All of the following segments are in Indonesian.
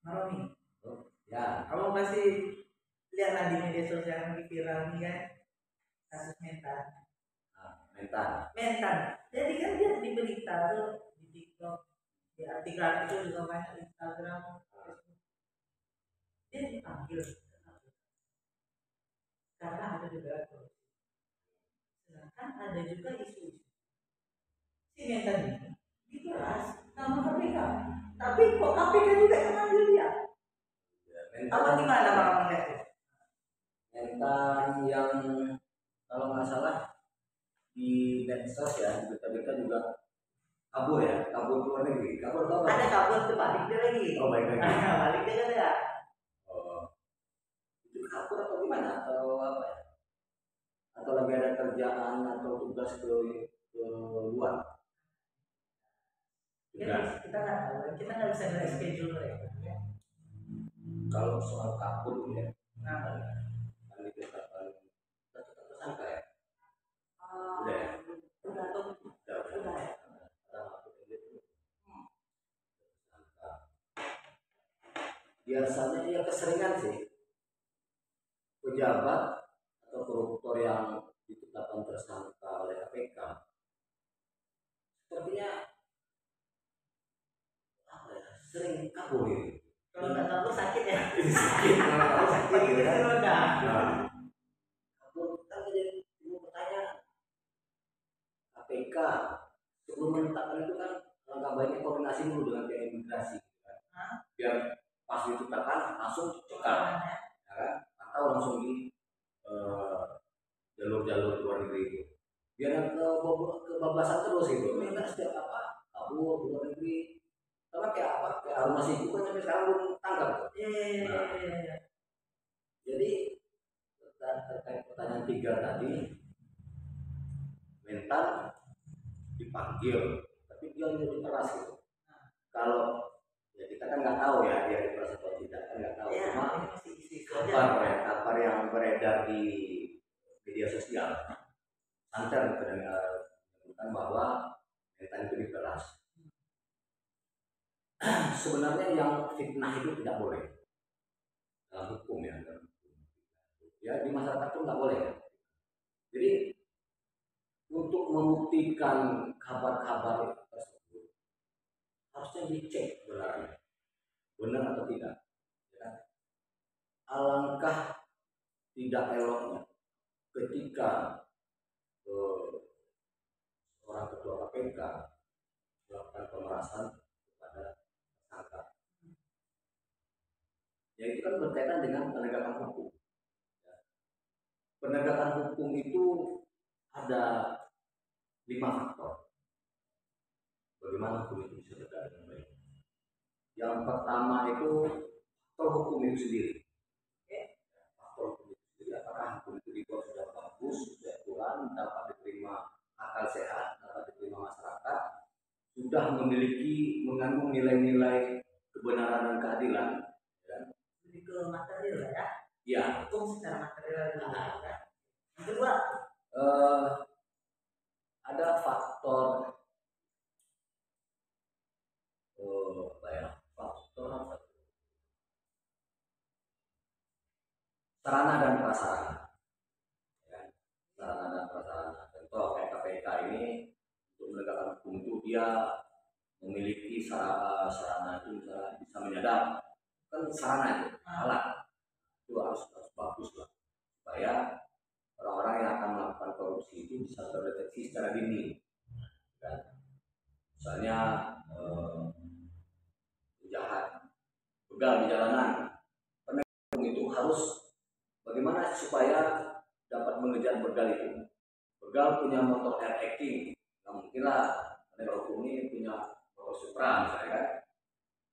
Maromi. Oh, ya. Kamu pasti lihatlah di media sosial yang viral nih kan, kasus mental. Mental. Jadi kan dia di berita tuh di TikTok, di artikel itu juga banyak di Instagram, Facebook. Dia dipanggil karena ada dugaan korupsi. Sedangkan ada juga isu-isu si mental ini diperas nama KPK, tapi kok KPK juga yang manggil dia. Apa gimana Bang melihatnya? Mental yang kalau nggak salah di medsos ya, di berita-berita juga kabur ya, kabur keluar negeri, kabur apa? Ada kabur tuh balik dia lagi. Oh, balik lagi. Balik dia kan ya. Oh, itu kabur atau gimana atau apa ya? Atau lagi ada kerjaan atau tugas ke luar? Ya, kita nggak tahu, kita nggak bisa nilai schedule mereka. Kalau soal kabur ya, Nah, kan itu paling tersangka ya. udah ya? Udah tuh. Udah. Biasanya dia keseringan sih pejabat atau koruptor yang ditetapkan tersangka oleh KPK sepertinya apa ya, sering kabur gitu. Kalau nggak tahu sakit ya. Sakit, kalau sakit gitu kan. Nah, Kabur kan jadi pertanyaan KPK sebelum menetapkan itu kan langkah baiknya koordinasi dulu dengan pihak imigrasi kan? Biar pas ditetapkan langsung cekal ya kan? Atau langsung di jalur-jalur luar negeri itu biar kebablasan terus gitu. Ini kan setiap apa kabur luar negeri karena kayak apa kayak Harun Masiku kan sampai sekarang belum tangkap. Jadi terkait pertanyaan 3 tadi, mental dipanggil tapi dia udah diperas gitu. Kalau ya kita kan nggak tahu ya dia diperas atau tidak, kan nggak tahu. Cuma kabar yang beredar di media sosial santer menyebutkan bahwa mental itu diperas. Sebenarnya yang fitnah itu tidak boleh dalam hukum ya, ya di masyarakat itu nggak boleh ya. Jadi untuk membuktikan kabar-kabar tersebut harusnya dicek benarnya benar atau tidak ya. Alangkah tidak eloknya ketika seorang ketua KPK melakukan pemerasan kepada tersangka. Ya itu kan berkaitan dengan penegakan hukum. Penegakan hukum itu ada 5 faktor. Bagaimana hukum itu bisa berjalan dengan baik? Yang pertama itu faktor hukum itu sendiri. Faktor hukum itu sendiri. Apakah hukum itu dibuat sudah bagus, sudah aturan, dapat diterima akal sehat, dapat diterima masyarakat, sudah memiliki mengandung nilai-nilai kebenaran dan keadilan. Lebih ke material ya. Ya. Hukum secara material dulu. Yang kedua, ada faktor sarana dan prasarana. Ya, sarana dan prasarana. Contoh kayak KPK ini untuk menegakkan hukum itu dia memiliki sarana itu bisa menyadap. Kan sarana itu alat itu harus bagus lah supaya orang-orang yang akan melakukan korupsi itu bisa terdeteksi secara dini. Dan misalnya penjahat begal di jalanan, penegak hukum itu harus bagaimana supaya dapat mengejar begal itu. Begal punya motor air acting, nggak mungkin lah penegak hukum ini punya motor Supra misalnya kan,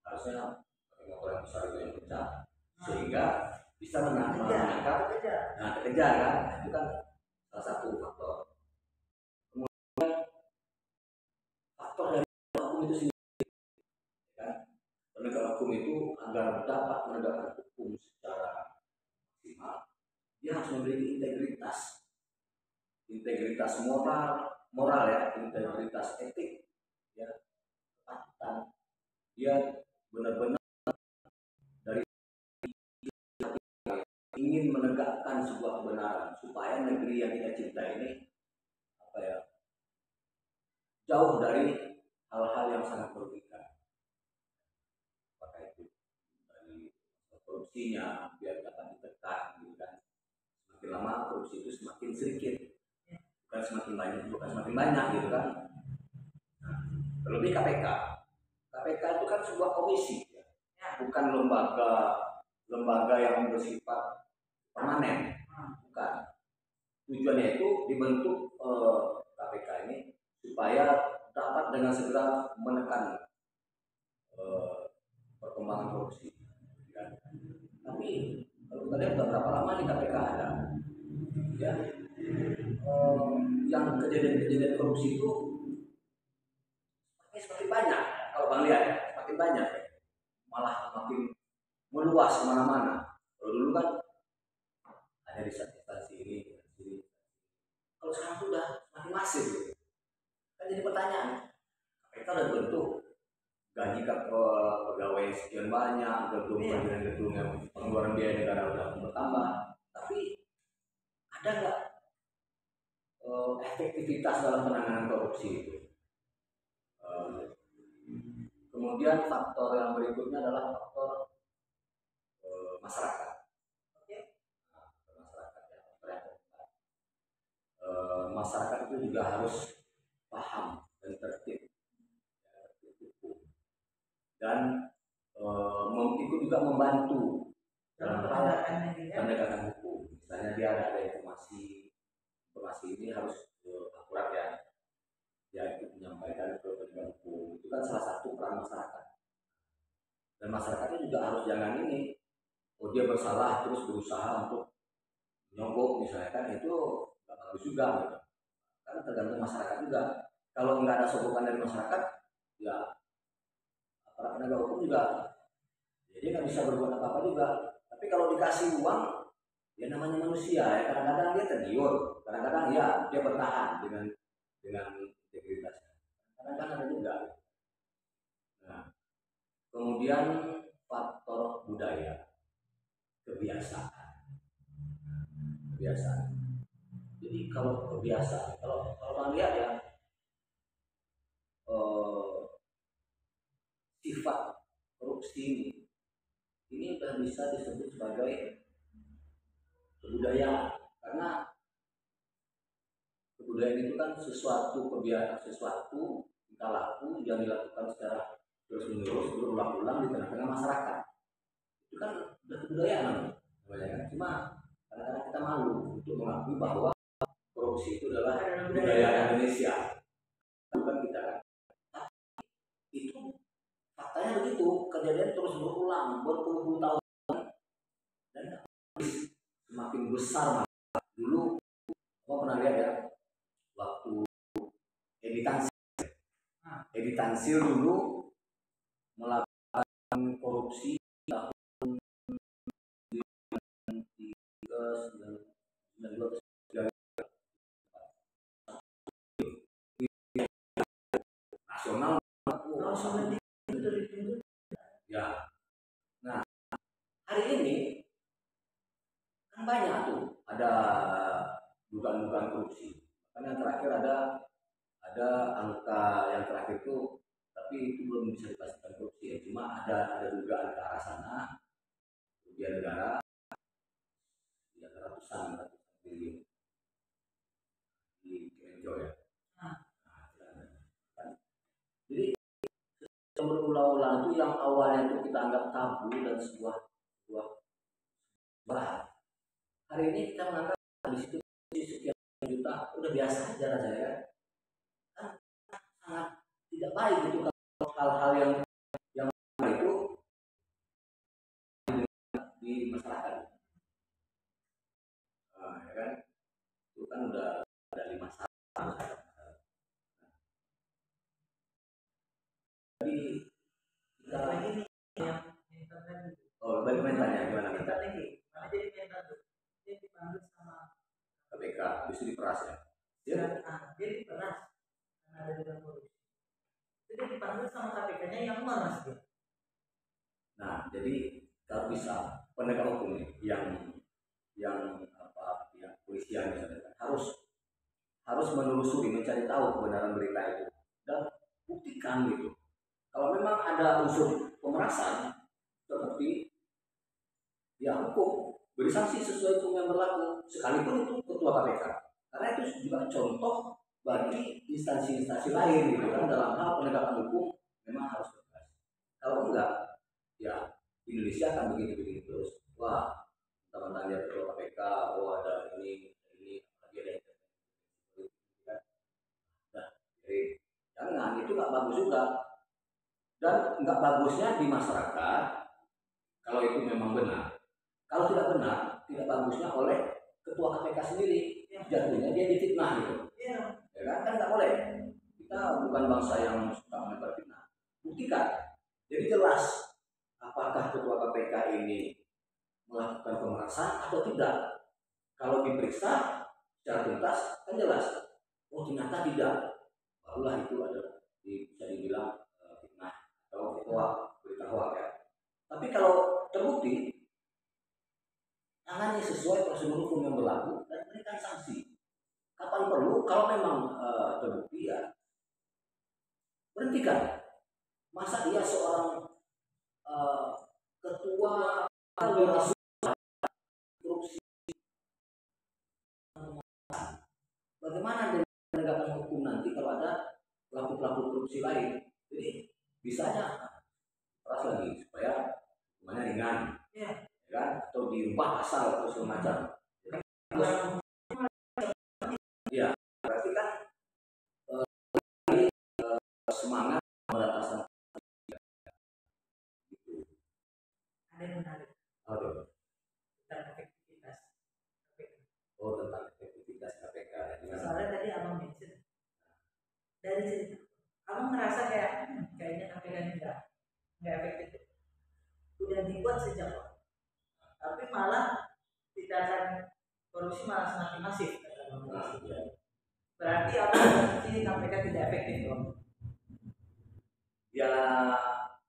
harusnya pakai motor yang besar itu yang kencang sehingga bisa menangkap, kekejar kan, itu kan salah satu faktor. Kemudian faktor dari hukum itu sendiri, kan? Penegak hukum itu agar dapat menegakkan hukum secara maksimal, dia harus memiliki integritas moral ya, integritas etik, ya, ketaatan. Dia benar-benar sebuah kebenaran supaya negeri yang kita cinta ini jauh dari hal-hal yang sangat merugikan. Apakah itu dari korupsinya biar dapat ditekan, gitu kan? Semakin lama korupsi itu semakin sedikit, bukan semakin banyak, gitu kan? Nah, terlebih KPK itu kan sebuah komisi, ya. Bukan lembaga yang bersifat permanen, bukan. Tujuannya itu dibentuk KPK ini supaya dapat dengan segera menekan perkembangan korupsi. Ya. Tapi kalau kita lihat berapa lama di KPK ada, ya, yang kejadian-kejadian korupsi itu semakin banyak. Kalau Bang lihat ya, semakin banyak, malah makin meluas kemana-mana. Kalau dulu kan hanya di instansi ini. Kalau sekarang sudah semakin masif, gitu. Kan jadi pertanyaan, KPK udah bentuk gaji pegawai sekian banyak, gedung yang pengeluaran biaya negara udah bertambah, tapi ada nggak efektivitas dalam penanganan korupsi itu? Kemudian faktor yang berikutnya adalah faktor masyarakat. Masyarakat itu juga harus paham dan tertib hukum, dan ikut juga membantu dalam penegakan hukum. Misalnya dia ada informasi ini harus akurat, ya, dia ikut menyampaikan ke penegak hukum. Itu kan salah satu peran masyarakat. Dan masyarakatnya juga harus jangan ini, dia bersalah terus berusaha untuk nyogok misalnya, kan itu nggak bagus juga, gitu. Karena tergantung masyarakat juga. Kalau nggak ada sokongan dari masyarakat, ya para penegak hukum juga jadi nggak bisa berbuat apa-apa juga. Tapi kalau dikasih uang, ya namanya manusia, ya kadang-kadang dia tergiur, kadang-kadang ya dia bertahan dengan integritasnya. Kadang-kadang ada juga. Nah, kemudian faktor budaya, kebiasaan. Jadi kalau kebiasaan, kalau Bang lihat ya, sifat korupsi ini sudah bisa disebut sebagai kebudayaan, karena kebudayaan itu kan sesuatu kebiasaan, sesuatu tingkah laku yang dilakukan secara terus-menerus berulang-ulang di tengah-tengah masyarakat. Itu kan sudah kebudayaan, cuma kadang-kadang kita malu untuk mengakui bahwa korupsi itu adalah budaya Indonesia, bukan kita kan. Itu faktanya begitu, kejadian terus berulang berpuluh-puluh tahun dan semakin besar. Dulu apa pernah lihat ya, waktu Edi Tansil dulu melakukan korupsi tahun 1992 nasional. Ya. Nah, hari ini kan banyak tuh ada dugaan korupsi. Kan yang terakhir ada angka yang terakhir itu, tapi itu belum bisa dipastikan korupsi, ya. Cuma ada dugaan ke arah sana, kerugian negara ya ratusan triliun di Kemenjo, ya. Jadi yang berulang-ulang itu yang awalnya itu kita anggap tabu dan sebuah bahan. Hari ini kita menganggap di situ sekian juta udah biasa aja rasanya, kan sangat tidak baik itu kalau hal-hal yang itu di masyarakat. Ya kan, itu kan udah ada 5 tahun. Jadi kita lagi nih yang internet. Bagaimana tanya gimana kita lagi? Jadi mental tuh dia dipanggil sama KPK, bisa diperas ya? Dia diperas karena ada dugaan korupsi. Jadi dipanggil sama KPK-nya yang meras dia. Nah, jadi kalau bisa penegak hukum nih yang kepolisian misalnya harus menelusuri, mencari tahu kebenaran berita itu dan buktikan gitu. Kalau memang ada unsur pemerasan terbukti, ya hukum, beri sanksi sesuai hukum yang berlaku, sekalipun itu ketua KPK, karena itu juga contoh bagi instansi-instansi lain gitu kan, dalam hal penegakan hukum memang harus tegas. Kalau enggak, ya Indonesia akan begini-begini terus. Wah, teman-teman lihat ketua KPK, oh ada ini lagi ada intervensi. Nah, jadi jangan, itu nggak bagus juga. Dan nggak bagusnya di masyarakat kalau itu memang benar. Kalau tidak benar, tidak bagusnya oleh ketua KPK sendiri. Jatuhnya dia difitnah gitu. Ya kan nggak boleh. Kita bukan bangsa yang suka menebar fitnah. Buktikan. Jadi jelas apakah ketua KPK ini melakukan pemerasan atau tidak. Kalau diperiksa secara tuntas kan jelas. Oh ternyata tidak. Barulah itu ada bisa dibilang fitnah atau berita hoax ya. Tapi kalau terbukti, tangani sesuai prosedur hukum yang berlaku dan berikan sanksi. Kapan perlu, kalau memang terbukti ya berhentikan. Masa dia seorang ketua korupsi, bagaimana dengan penegakan hukum nanti kalau ada pelaku-pelaku korupsi lain? Jadi bisanya keras lagi supaya hukumannya ringan, ya kan? Atau dirubah pasal atau semacam. Ya, berarti kan semangat pemberantasan itu. Ada yang menarik. Tentang efektivitas KPK. Oh, tentang efektivitas KPK. Soalnya tadi abang mention dari cerita, abang ngerasa kayaknya KPK ini nggak efektif. Udah dibuat sejak awal, tapi malah tindakan korupsi malah semakin masif. Berarti apa sih KPK tidak efektif dong? Ya,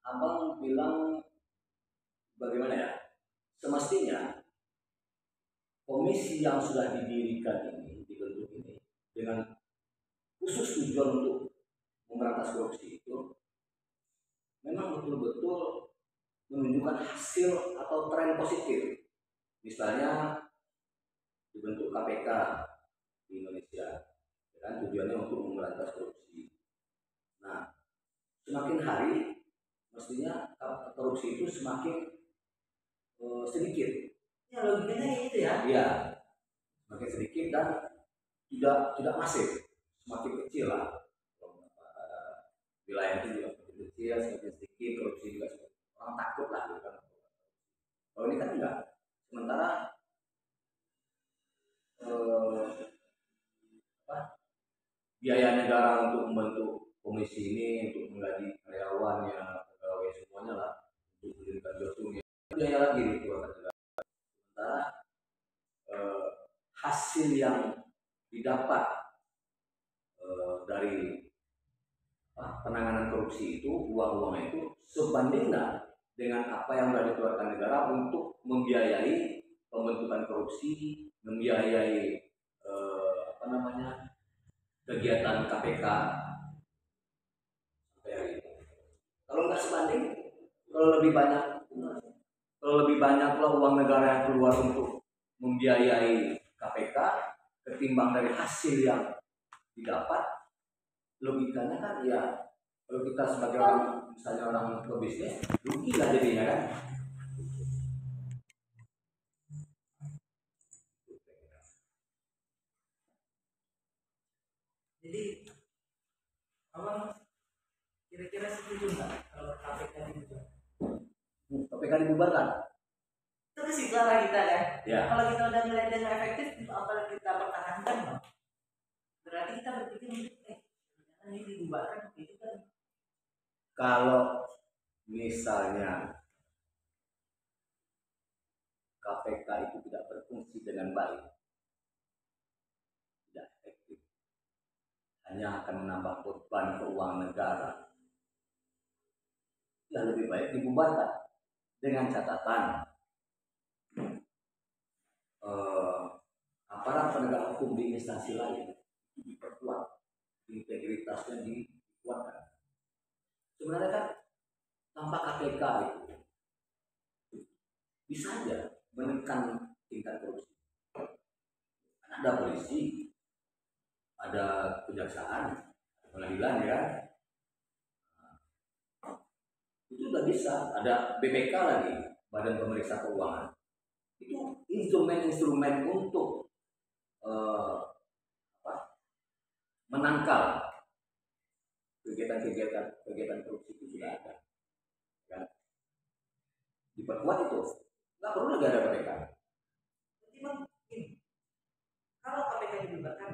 abang bilang bagaimana ya? Semestinya komisi yang sudah didirikan ini, dibentuk ini dengan khusus tujuan untuk memberantas korupsi itu memang betul-betul menunjukkan hasil atau tren positif. Misalnya dibentuk KPK di Indonesia, kan tujuannya untuk memberantas korupsi. Nah, semakin hari mestinya korupsi itu semakin sedikit. Ya logikanya gitu ya. Iya, semakin sedikit dan tidak masif, semakin kecil lah. Wilayah itu juga semakin kecil, semakin sedikit, korupsi juga orang takut lah gitu kan. Kalau ini kan enggak. Sementara biaya negara untuk membentuk komisi ini, untuk menggaji karyawannya, pegawai semuanya lah, untuk mendirikan josungnya, biaya lagi dikeluarkan negara. Sementara hasil yang didapat dari penanganan korupsi itu, uang-uangnya itu sebanding nggak dengan apa yang sudah dikeluarkan negara untuk membiayai pembentukan korupsi, membiayai kegiatan KPK sampai hari ini. Kalau nggak sebanding, kalau lebih banyak uang negara yang keluar untuk membiayai KPK ketimbang dari hasil yang didapat, logikanya kan ya kalau kita sebagai orang, misalnya orang pebisnis, rugi lah jadinya kan. Jadi abang kira-kira setuju nggak kalau KPK dibubarkan? KPK dibubarkan? Itu kesimpulan kita kan. Ya. Kalau kita udah ngeliat dia nggak efektif, apa kita pertahankan bang? Berarti kita berpikir jangan ini dibubarkan itu kan. Kalau misalnya KPK itu tidak berfungsi dengan baik, tidak efektif, hanya akan menambah beban keuangan negara, ya lebih baik dibubarkan dengan catatan aparat penegak hukum di instansi lain diperkuat, integritasnya dikuatkan. Sebenarnya kan tanpa KPK itu bisa aja menekan tingkat korupsi. Ada polisi, ada kejaksaan, ada pengadilan, ya kan? Itu udah bisa. Ada BPK lagi, Badan Pemeriksa Keuangan. Itu instrumen-instrumen untuk menangkal kegiatan korupsi itu sudah ada, kan? Diperkuat itu, nggak perlu lagi ada KPK. Kalau KPK dilibatkan,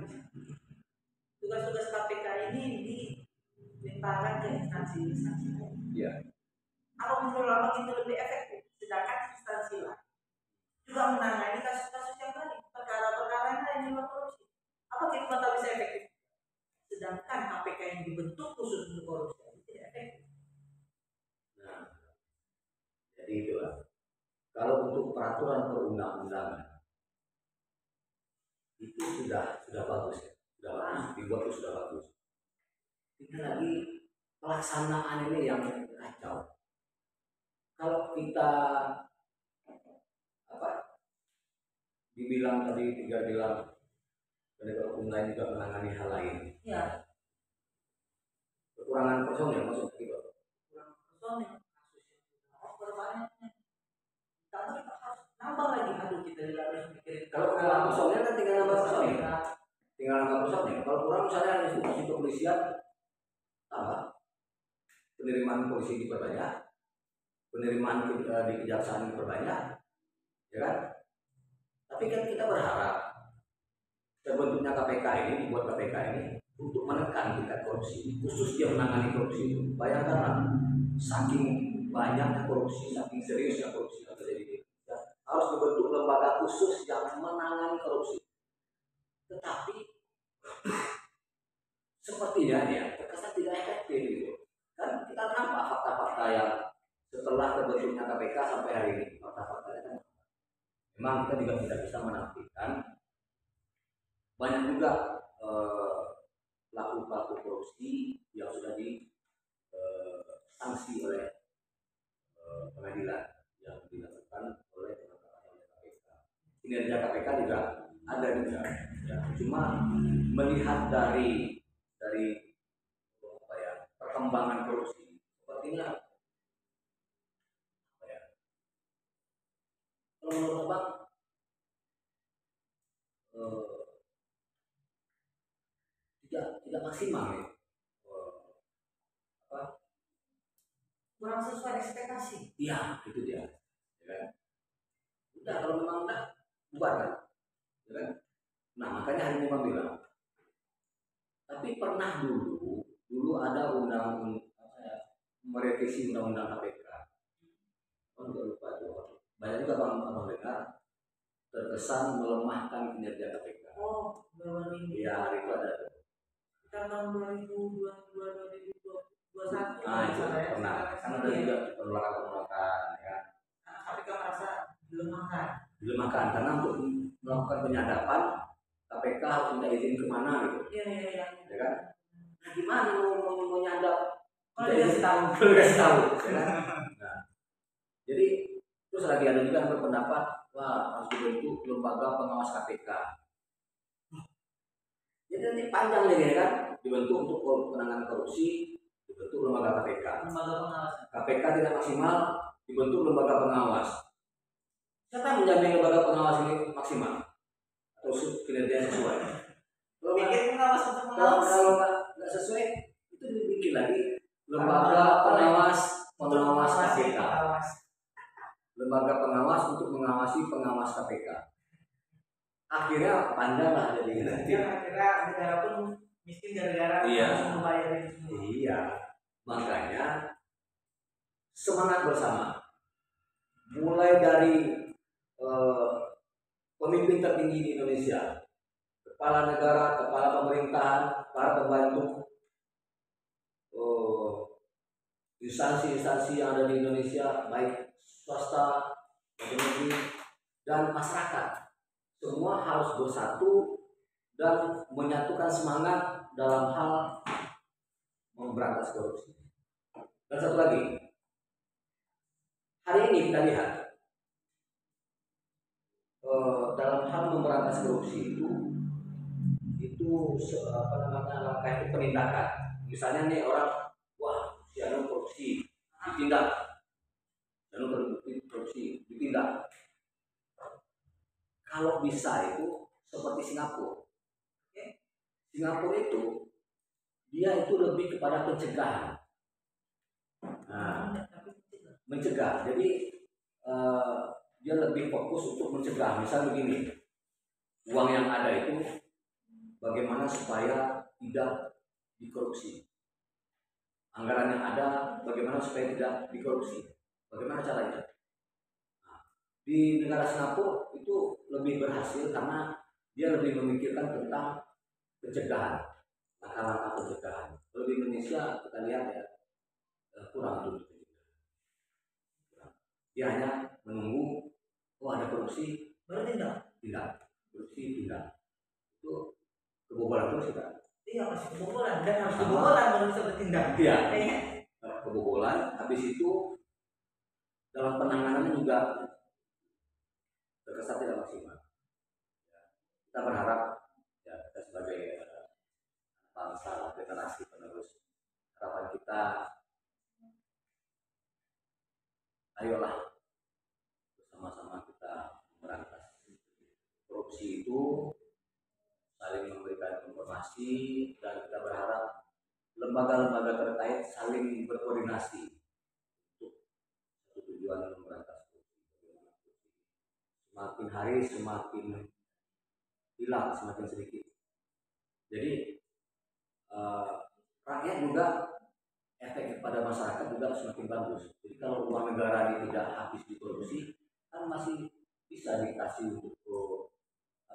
tugas-tugas KPK ini dilimpahkan ke instansi-instansi lain. Iya. Apa menurut Abang itu lebih efektif? Sedangkan instansi lain juga menangani kasus-kasus yang lain, perkara-perkara yang lain juga korupsi. Apa kita bakal bisa efektif? Sedangkan KPK yang dibentuk khusus untuk korupsi itu tidak efektif. Nah, jadi itulah. Kalau untuk peraturan perundang-undangan itu sudah bagus, ya. Sudah bagus, dibuat itu sudah bagus. Kita lagi pelaksanaan ini yang kacau. Kalau kita dibilang tadi bilang penegak hukum lain juga menangani hal lain. Ya. Kekurangan personil maksudnya gitu. Kekurangan personil, kasus yang over banyaknya. Tapi kita harus nambah lagi. Aduh, kita juga harus mikirin. Kalau kekurangan personil kan tinggal nambah personil. Tinggal nambah personil. Kalau kurang misalnya institusi kepolisian tambah. Penerimaan polisi diperbanyak, penerimaan di kejaksaan diperbanyak, ya kan? Tapi kan kita berharap terbentuknya KPK ini, dibuat KPK ini untuk menekan tingkat korupsi, khusus dia menangani korupsi itu. Bayangkanlah, saking banyaknya korupsi, saking seriusnya korupsi yang terjadi di Indonesia, harus dibentuk lembaga khusus yang menangani korupsi. Tetapi sepertinya ya terkesan tidak efektif gitu. Kan kita nampak fakta-fakta yang setelah terbentuknya KPK sampai hari ini, fakta-faktanya kan memang kita juga tidak bisa menafikan banyak juga pelaku-pelaku korupsi yang sudah disanksi oleh pengadilan yang dilakukan oleh KPK. Kinerja KPK juga ada juga, ya. Cuma melihat dari perkembangan korupsi sepertinya kalau menurut Abang tidak maksimal ya. Kurang sesuai ekspektasi. Iya, itu dia. Ya kan? Udah, kalau memang enggak, bubar kan? Ya kan? Nah, makanya hari ini Bang bilang. Tapi pernah dulu ada merevisi undang-undang KPK. Enggak lupa itu. Banyak juga abang dengar terkesan melemahkan kinerja KPK. Oh, baru ini. Iya, hari itu ada. Kita tahun 2022-2021. Nah, itu pernah. Kan ada juga penolakan, ya. Karena KPK merasa dilemahkan Karena untuk melakukan penyadapan KPK harus minta izin kemana gitu. Iya. Ya kan? Nah, gimana mau nyadap? Kalau dia tahu. Ya kan? Nah, jadi terus lagi ada juga yang berpendapat, wah harus dibentuk lembaga pengawas KPK. Jadi nanti panjang lagi, ya kan? Dibentuk untuk penanganan korupsi, dibentuk lembaga KPK. Lembaga pengawas. KPK tidak maksimal, dibentuk lembaga pengawas. Siapa menjamin lembaga pengawas ini maksimal atau kinerjanya sesuai? Bikin pengawas untuk pengawas. Kalau nggak sesuai, itu dibikin lagi lembaga pengawas KPK. Lembaga pengawas untuk mengawasi pengawas KPK. Akhirnya panjang lah jadi. Akhirnya negara pun miskin gara-gara harus membayar itu semua. Iya, makanya semangat bersama. Mulai dari pemimpin tertinggi di Indonesia, kepala negara, kepala pemerintahan, para pembantu, instansi-instansi yang ada di Indonesia, baik swasta, akademik, dan masyarakat. semua harus bersatu dan menyatukan semangat dalam hal memberantas korupsi. Dan satu lagi, hari ini kita lihat dalam hal memberantas korupsi itu langkah itu penindakan. Misalnya nih orang, wah si anu korupsi, ditindak, anu terbukti korupsi, ditindak. Kalau bisa itu seperti Singapura. Singapura itu dia itu lebih kepada pencegahan. Nah, mencegah. Jadi dia lebih fokus untuk mencegah. Misal begini, uang yang ada itu bagaimana supaya tidak dikorupsi. Anggaran yang ada bagaimana supaya tidak dikorupsi. Bagaimana caranya? Nah, di negara Singapura itu lebih berhasil karena dia lebih memikirkan tentang pencegahan, langkah-langkah pencegahan. Kalau di Indonesia kita lihat ya kurang itu. Dia hanya menunggu, oh ada korupsi, baru tindak. Korupsi tindak. Itu kebobolan terus kita. Iya masih kebobolan dan harus kebobolan baru bisa bertindak. Iya. Kebobolan. Habis itu dalam penanganannya juga terkesan tidak maksimal. Kita berharap ya kita sebagai bangsa generasi penerus, harapan kita ayolah bersama-sama kita memberantas korupsi itu, saling memberikan informasi, dan kita berharap lembaga-lembaga terkait saling berkoordinasi untuk satu tujuan memberantas korupsi. Semakin hari semakin hilang, semakin sedikit. Jadi rakyat juga efek pada masyarakat juga semakin bagus. Jadi kalau uang negara ini tidak habis dikorupsi, kan masih bisa dikasih untuk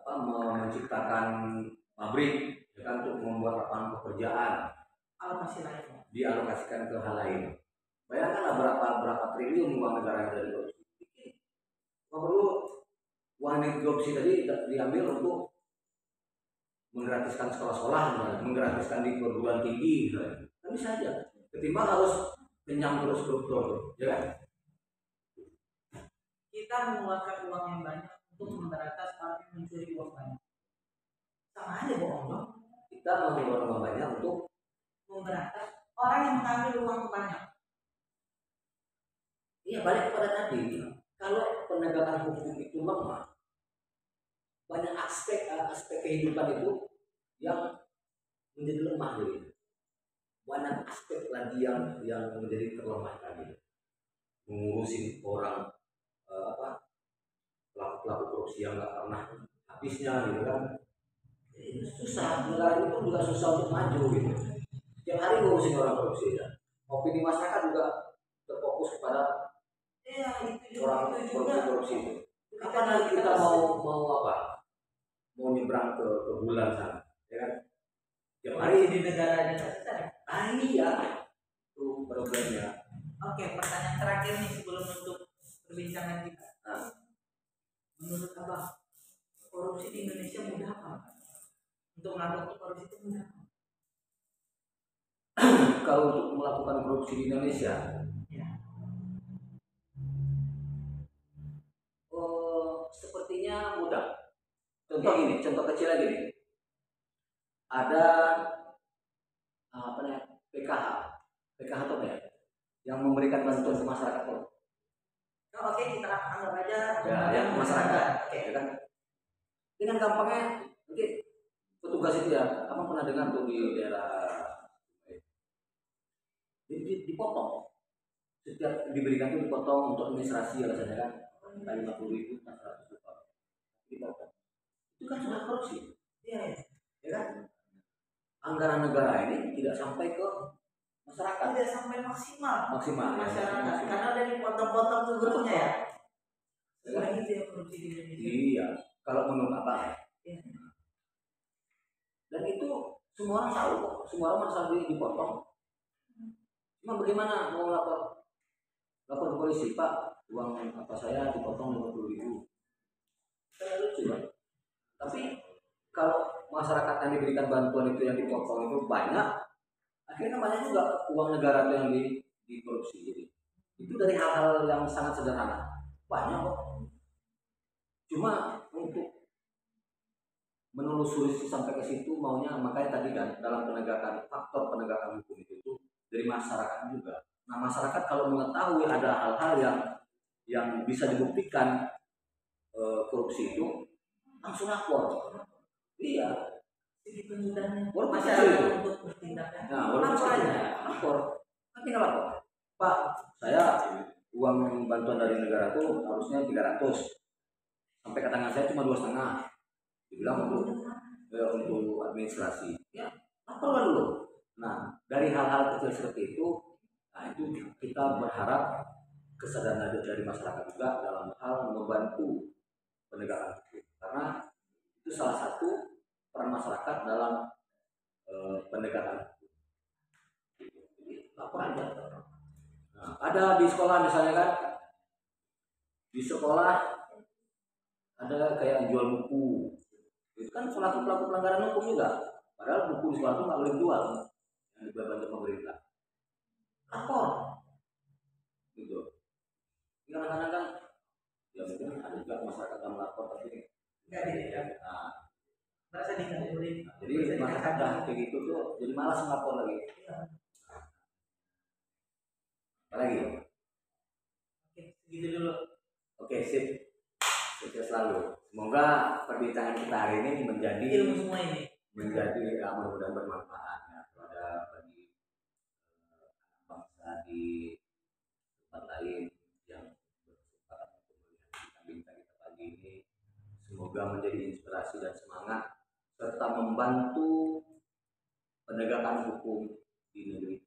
menciptakan pabrik, ya kan, untuk membuat lapangan pekerjaan. Alokasi lain. Dialokasikan ke hal lain. Bayangkanlah berapa triliun uang negara yang dari korupsi. Nggak perlu uang yang korupsi tadi diambil untuk menggratiskan sekolah-sekolah, menggratiskan di perguruan tinggi, kan bisa aja. Ketimbang harus kenyang terus koruptor, ya kan? Kita mengeluarkan uang yang banyak untuk memberantas orang yang mencuri uang banyak. Sama aja bohong dong. Kita mengeluarkan uang banyak untuk memberantas orang yang mengambil uang banyak. Iya, balik kepada tadi. Kalau penegakan hukum itu lemah, banyak aspek kehidupan itu yang menjadi lemah gitu. Banyak aspek lagi yang menjadi terlemah tadi. Mengurusin orang pelaku korupsi yang nggak pernah habisnya gitu kan. Ini susah, negara ini pun juga susah untuk maju gitu. Setiap hari ngurusin orang korupsi ya. Opini masyarakat juga terfokus kepada orang korupsi itu. Kapan nanti kita mau apa? Mau nyebrang ke bulan sana, ya kan? Tiap hari di negara yang selesai. Iya, itu problemnya. Oke, pertanyaan terakhir nih sebelum menutup perbincangan kita. Menurut Abang, korupsi di Indonesia mudah apa? Untuk melakukan korupsi itu mudah apa? Kalau untuk melakukan korupsi di Indonesia, ya. Sepertinya mudah. Contoh gini, contoh kecil lagi nih. Ada PKH itu apa ya? Yang memberikan bantuan ke masyarakat. Oke, kita anggap aja ya, yang ke masyarakat. Oke. Ya kan? Dengan gampangnya, mungkin petugas itu ya, kamu pernah dengar tuh di daerah dipotong. Setiap diberikan tuh dipotong untuk administrasi alasannya kan, 50.000, 400 juta dipotong. Itu kan sudah korupsi. Iya. Ya kan? Anggaran negara ini tidak sampai ke masyarakat. Tidak sampai maksimal. Masyarakat. Ya, karena udah dipotong-potong sebelumnya ya. Selain itu ya korupsi di Indonesia. Iya. Kalau menurut Abang. Iya. Dan itu semua orang tahu kok. Semua orang merasa dipotong. Cuma bagaimana mau lapor ke polisi, Pak, uang apa saya dipotong 50.000. Saya lucu kan? masyarakat yang diberikan bantuan itu yang dipotong itu banyak, akhirnya banyak juga uang negara itu yang dikorupsi. Jadi itu dari hal-hal yang sangat sederhana banyak kok. Cuma untuk menelusuri sampai ke situ maunya, makanya tadi kan dalam penegakan faktor penegakan hukum itu dari masyarakat juga. Nah masyarakat kalau mengetahui ada hal-hal yang bisa dibuktikan korupsi itu langsung lapor. Iya. Segitu mudahnya Walaupun kecil masyarakat itu. untuk bertindak kan. Nah, walaupun Lapor kecil, aja. lapor. Kan tinggal lapor. Pak, saya uang bantuan dari negara itu harusnya 300. Sampai ke tangan saya cuma 2,5. Dibilang untuk administrasi. Ya, lapor dulu. Nah, dari hal-hal kecil seperti itu, nah itu kita berharap kesadaran dari masyarakat juga dalam hal membantu penegakan hukum. Karena itu salah satu peran masyarakat dalam penegakan hukum. Lapor aja. Nah, ada di sekolah misalnya kan, di sekolah ada kayak jual buku, itu kan pelaku pelanggaran hukum juga. Padahal buku di sekolah itu nggak boleh dijual, yang dibantu pemerintah. Lapor, gitu. Kadang-kadang kan, ya mungkin ada juga masyarakat yang melapor tapi Nggak dilihat. nah, Merasa digangguin. jadi masyarakat dah kayak gitu tuh jadi malas melapor lagi. Apa lagi? Oke, segitu dulu. Oke, sip. Sukses selalu. Semoga perbincangan kita hari ini menjadi Ilmu semua ini. mudah-mudahan bermanfaat ya kepada bagi bangsa di tempat lain yang berkesempatan untuk melihat bincang kita pagi ini. Semoga menjadi inspirasi dan semangat serta membantu penegakan hukum di negeri